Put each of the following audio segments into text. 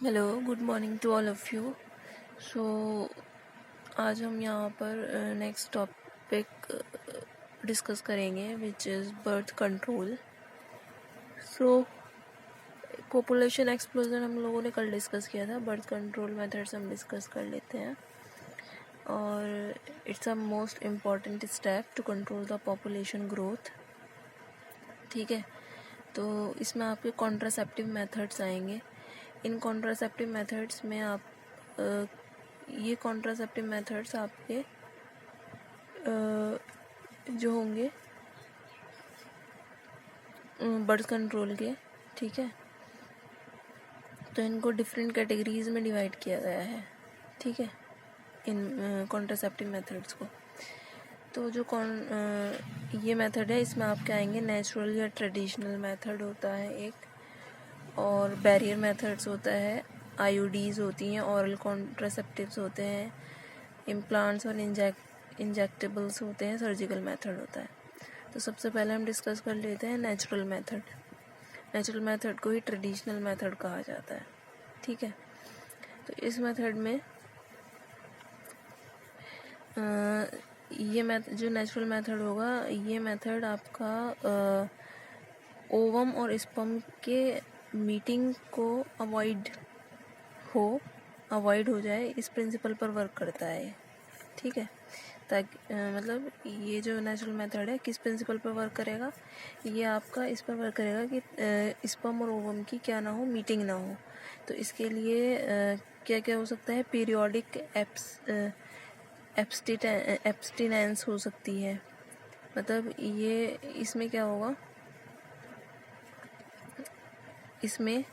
Hello, good morning to all of you. So आज हम यहाँ पर नेक्स्ट टॉपिक डिस्कस करेंगे which is birth control. So population explosion हम लोगों ने कल डिस्कस किया था, बर्थ कंट्रोल मेथड्स हम डिस्कस कर लेते हैं। और it's a most important step to control the population growth. ठीक है, तो इसमें आपके कॉन्ट्रासेप्टिव मेथड्स आएंगे। इन कॉन्ट्रासेप्टिव मेथड्स में आप ये कॉन्ट्रासेप्टिव मेथड्स आपके जो होंगे बर्थ कंट्रोल के, ठीक है, तो इनको डिफरेंट कैटेगरीज में डिवाइड किया गया है। ठीक है, इन कॉन्ट्रासेप्टिव मेथड्स को। तो जो ये मेथड है, इसमें आपके आएंगे नेचुरल या ट्रेडिशनल मेथड होता है एक, और बैरियर मेथड्स होता है, आईयूडीज होती हैं, ऑरल कॉन्ट्रासेप्टिव्स होते हैं, इम्प्लांट्स और इंजेक्टेबल्स होते हैं, सर्जिकल मेथड होता है। तो सबसे पहले हम डिस्कस कर लेते हैं नेचुरल मेथड। नेचुरल मेथड को ही ट्रेडिशनल मेथड कहा जाता है। ठीक है, तो इस मेथड में जो नेचुरल मेथड होगा, ये मेथड आपका ओवम और स्पर्म के मीटिंग को अवॉइड हो जाए, इस प्रिंसिपल पर वर्क करता है। ठीक है, ताकि मतलब ये जो नेचुरल मेथड है किस प्रिंसिपल पर वर्क करेगा, ये आपका इस पर वर्क करेगा कि स्पर्म और ओवम की क्या ना हो, मीटिंग ना हो। तो इसके लिए क्या क्या हो सकता है, पीरियोडिक एब्स्टिनेंस हो सकती है। मतलब ये इसमें क्या होगा, इसमें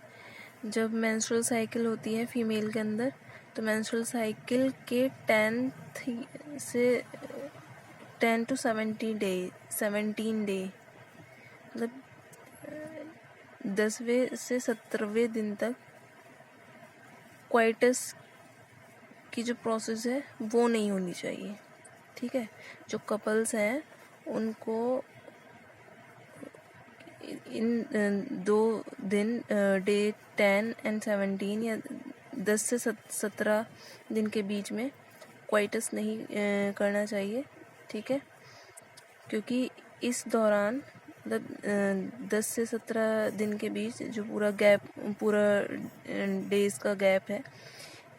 जब मेंस्ट्रुअल साइकिल होती है फीमेल के अंदर, तो मेंस्ट्रुअल साइकिल के 10 to 17 डे, मतलब 10वें से 17वें दिन तक क्वाइटस की जो प्रोसेस है वो नहीं होनी चाहिए। ठीक है, जो कपल्स हैं उनको इन 2 दिन डे 10 and 17 या 10 से 17 दिन के बीच में क्वाइटस नहीं करना चाहिए। ठीक है, क्योंकि इस दौरान मतलब 10 से 17 दिन के बीच जो पूरा डेज का गैप है,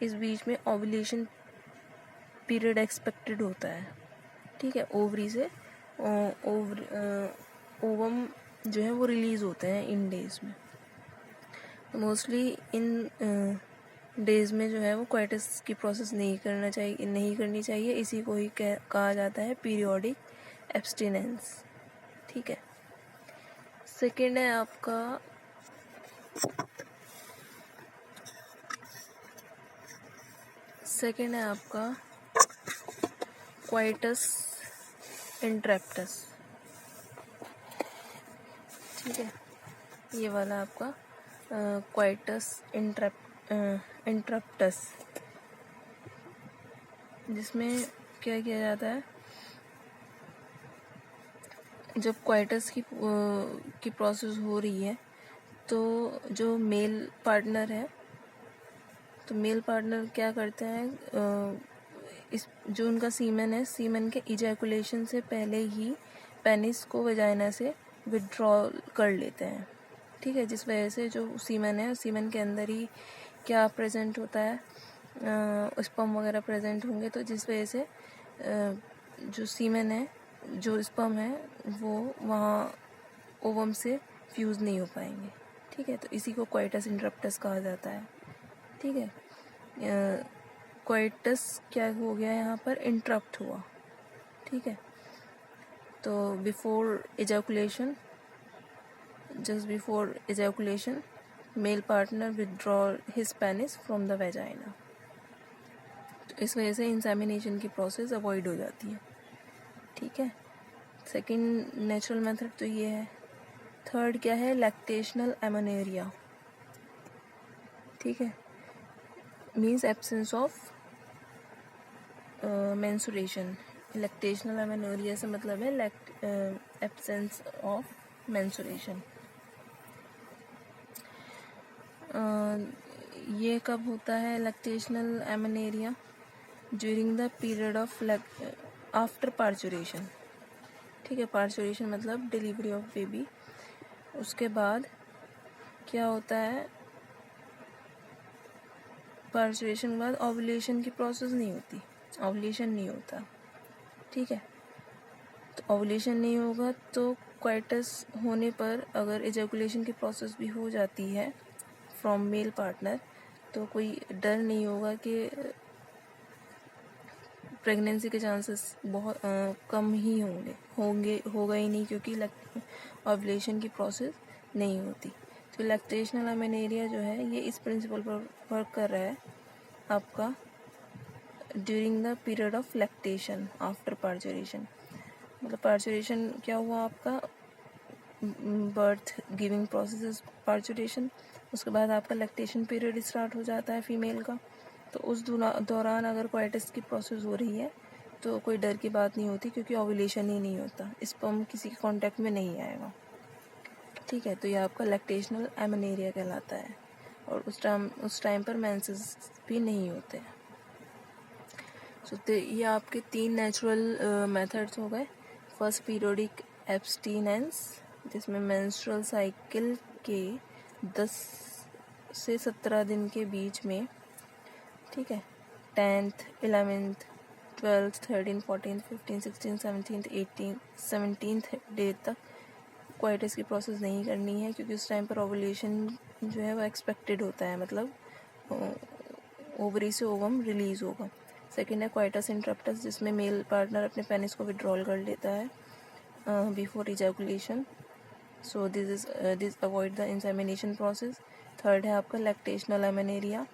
इस बीच में ओव्यूलेशन पीरियड एक्सपेक्टेड होता है। ठीक है, ओवरी से ओवम जो है वो रिलीज़ होते हैं इन डेज में। मोस्टली इन डेज में जो है वो क्वाइटस की प्रोसेस नहीं करनी चाहिए। इसी को ही कहा जाता है पीरियोडिक एब्स्टिनेंस। ठीक है, सेकेंड है आपका क्वाइटस इंटरप्टस। ठीक है, ये वाला आपका क्वाइटस इंटरप्टस, जिसमें क्या किया जाता है, जब क्वाइटस की प्रोसेस हो रही है, तो जो मेल पार्टनर है, तो मेल पार्टनर क्या करते हैं, इस जो उनका सीमेन है, सीमेन के इजैकुलेशन से पहले ही पेनिस को वजाइना से विड्रॉ कर लेते हैं। ठीक है, जिस वजह से जो सीमेन है, सीमेन के अंदर ही क्या प्रेजेंट होता है, स्पर्म वगैरह प्रेजेंट होंगे, तो जिस वजह से जो सीमेन है, जो स्पर्म है, वो वहाँ ओवम से फ्यूज़ नहीं हो पाएंगे। ठीक है, तो इसी को क्वाइटस इंटरप्टस कहा जाता है। ठीक है, क्वाइटस क्या हो गया यहाँ पर, इंटरप्ट हुआ। ठीक है, तो just before ejaculation, male partner withdraw his penis from the vagina। तो इस वजह से इंसेमिनेशन की प्रोसेस अवॉइड हो जाती है। ठीक है, सेकंड नेचुरल मेथड तो ये है। थर्ड क्या है, लैक्टेशनल एमेनोरिया। ठीक है, means absence of menstruation. Lactational amenorrhoea से मतलब है एब्सेंस ऑफ मेंस्ट्रुएशन। ये कब होता है lactational amenorrhea? During the period of after parturition. ठीक है, पार्चुरेशन मतलब डिलीवरी ऑफ बेबी। उसके बाद क्या होता है, पार्चुरेशन के बाद ओवुलेशन की प्रोसेस नहीं होती, ओवुलेशन नहीं होता। ठीक है, तो ओवुलेशन नहीं होगा तो क्वाइटस होने पर अगर एजैकुलेशन की प्रोसेस भी हो जाती है फ्रॉम मेल पार्टनर, तो कोई डर नहीं होगा कि प्रेगनेंसी के चांसेस बहुत कम ही होगा ही नहीं, क्योंकि ओवुलेशन की प्रोसेस नहीं होती। तो लैक्टेशनल एमेनेरिया जो है ये इस प्रिंसिपल पर वर्क कर रहा है आपका during the period of lactation after parturition. मतलब पार्चुरेशन क्या हुआ आपका, बर्थ गिविंग प्रोसेस पार्चुरेशन, उसके बाद आपका लैक्टेशन पीरियड स्टार्ट हो जाता है फीमेल का। तो उस दौरान अगर क्वाइटस की प्रोसेस हो रही है तो कोई डर की बात नहीं होती, क्योंकि ओवुलेशन ही नहीं होता, स्पर्म किसी के कांटेक्ट में नहीं आएगा। ठीक है, तो ये आपका लैक्टेशनल एमेनेरिया कहलाता है, और उस टाइम पर मेंसेस भी नहीं होते। तो ये आपके 3 नेचुरल मेथड्स हो गए। फर्स्ट पीरियोडिक एब्सटीनेंस, जिसमें मेंस्ट्रुअल साइकिल के 10 से 17 दिन के बीच में, ठीक है, 10th 11th 12th 13th 14th 15th 16th 17th 18th 17th day तक क्वाइटस की प्रोसेस नहीं करनी है, क्योंकि उस टाइम पर ओवुलेशन जो है वो एक्सपेक्टेड होता है, मतलब ओवरी से ओवम रिलीज होगा। सेकेंड है क्वाइटस इंटरप्टस, जिसमें मेल पार्टनर अपने पेनिस को विड्रॉल कर लेता है before ejaculation, so this avoid the insemination process. Third है आपका लैक्टेशनल एमेनेरिया,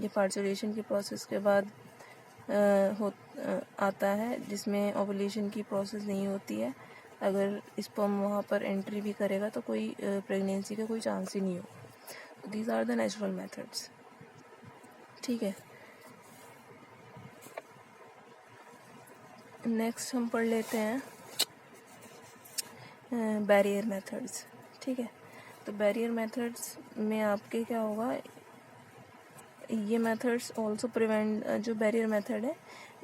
ये पार्चुरेशन की प्रोसेस के बाद आता है, जिसमें ओवुलेशन की प्रोसेस नहीं होती है। अगर स्पर्म वहाँ पर एंट्री भी करेगा तो कोई प्रेगनेंसी का कोई चांस ही नहीं होगा। These are the natural methods. ठीक है, नेक्स्ट हम पढ़ लेते हैं बैरियर मेथड्स। ठीक है, तो बैरियर मेथड्स में आपके क्या होगा, ये मेथड्स ऑल्सो प्रिवेंट, जो बैरियर मेथड है,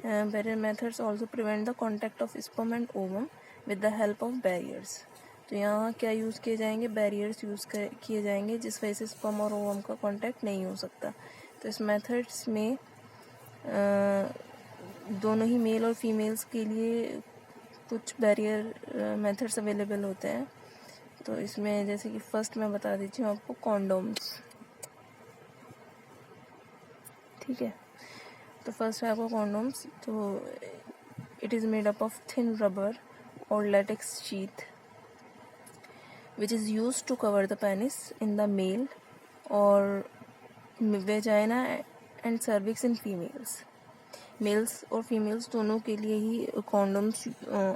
barrier methods also prevent the contact of sperm and ovum with the help of barriers. तो यहाँ क्या यूज़ किए जाएंगे, बैरियर्स यूज़ किए जाएंगे, जिस वजह से स्पर्म और ओवम का कॉन्टैक्ट नहीं हो सकता। तो इस मेथड्स में दोनों ही मेल और फीमेल्स के लिए कुछ बैरियर मेथड्स अवेलेबल होते हैं। तो इसमें जैसे कि फर्स्ट मैं बता देती हूँ आपको, कॉन्डोम्स। ठीक है, तो फर्स्ट है आपको कॉन्डोम्स। तो it is made up of thin rubber और latex sheath which is use to cover the penis in the male और vagina and cervix in females. Males और फीमेल्स दोनों के लिए ही कॉन्डोम्स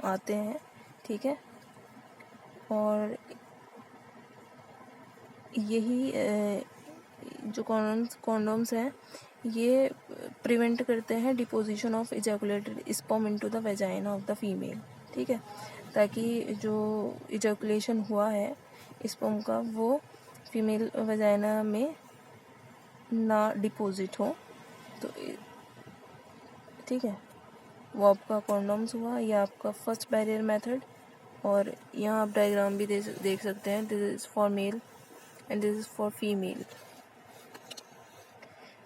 आते हैं। ठीक है, और यही जो कॉन्डोम्स हैं ये प्रिवेंट करते हैं deposition of ejaculated sperm into the vagina of the female. ठीक है, ताकि जो इजैकुलेशन हुआ है स्पर्म का वो फीमेल वेजाइना में ना डिपोजिट हो। तो ठीक है, वो आपका कॉन्डोम्स हुआ, या आपका फर्स्ट बैरियर मेथड। और यहाँ आप डायग्राम भी देख सकते हैं, this is for male and this is for female.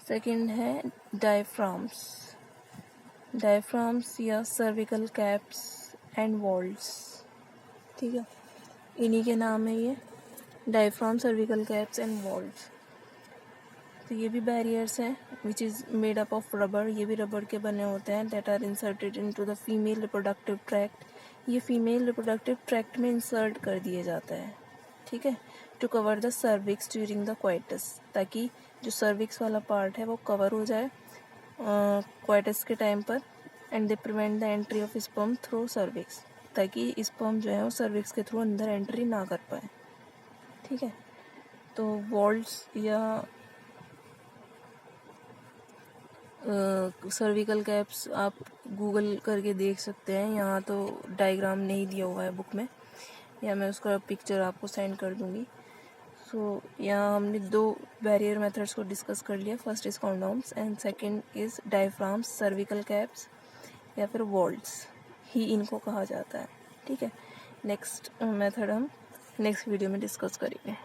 Second है डायफ्राम्स। डायफ्राम्स या सर्विकल कैप्स एंड वॉल्स। ठीक है, इन्हीं के नाम है ये, diaphragm, cervical caps and walls. तो ये भी बैरियर्स हैं which is made up of rubber, ये भी रबर के बने होते हैं, that are inserted into the female reproductive tract. ये फीमेल रिप्रोडक्टिव ट्रैक्ट में इंसर्ट कर दिया जाता है। ठीक है, to cover the cervix during the coitus, ताकि जो सर्विक्स वाला पार्ट है वो कवर हो जाए क्वाइटस के टाइम पर, and they prevent the entry of sperm through cervix, ताकि स्पर्म जो है वो सर्विक्स के थ्रू अंदर एंट्री ना कर पाए। ठीक है, तो वॉल्स या सर्विकल कैप्स आप गूगल करके देख सकते हैं, यहाँ तो डायग्राम नहीं दिया हुआ है बुक में, या मैं उसका पिक्चर आपको सेंड कर दूँगी। सो यहाँ हमने 2 बैरियर मेथड्स को डिस्कस कर लिया। First is condoms and second is diaphragms, cervical caps या फिर वॉल्ट्स ही इनको कहा जाता है। ठीक है, नेक्स्ट मेथड हम नेक्स्ट वीडियो में डिस्कस करेंगे।